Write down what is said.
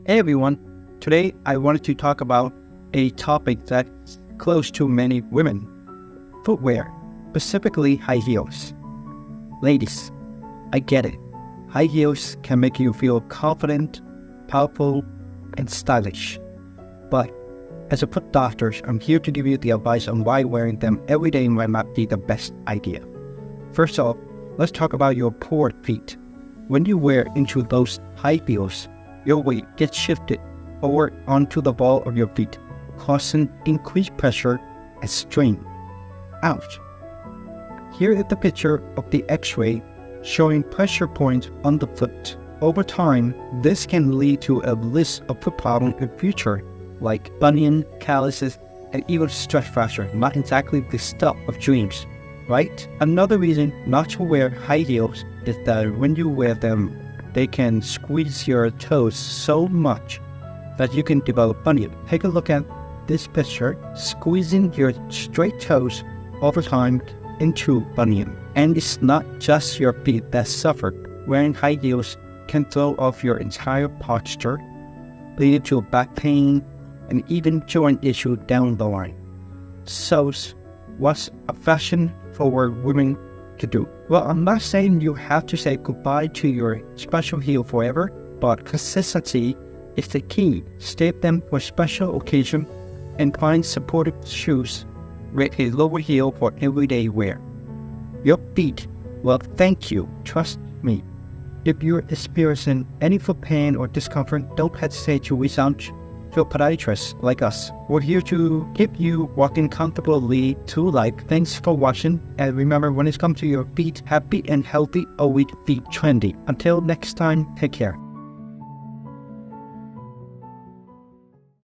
Hey everyone, today I wanted to talk about a topic that's close to many women: footwear, specifically high heels. Ladies, I get it. High heels can make you feel confident, powerful, and stylish. But as a foot doctor, I'm here to give you the advice on why wearing them every day might not be the best idea. First off, let's talk about your poor feet. When you wear into those high heels, your weight gets shifted forward onto the ball of your feet, causing increased pressure and strain. Ouch! Here is the picture of the X-ray showing pressure points on the foot. Over time, this can lead to a list of foot problems in the future, like bunion, calluses, and even stress fracture. Not exactly the stuff of dreams, right? Another reason not to wear high heels is that when you wear them, they can squeeze your toes so much that you can develop bunion. Take a look at this picture, squeezing your straight toes over time into bunion. And it's not just your feet that suffer. Wearing high heels can throw off your entire posture, leading to back pain and even joint issue down the line. So, what's a fashion-forward women to do? Well, I'm not saying you have to say goodbye to your special heel forever, but consistency is the key. Save them for special occasion and find supportive shoes with a lower heel for everyday wear. Your feet will thank you, trust me. If you're experiencing any foot pain or discomfort, don't hesitate to reach out to a podiatrist like us. We're here to keep you walking comfortably through life. Thanks for watching, and remember, when it comes to your feet, happy and healthy, always be trendy. Until next time, take care.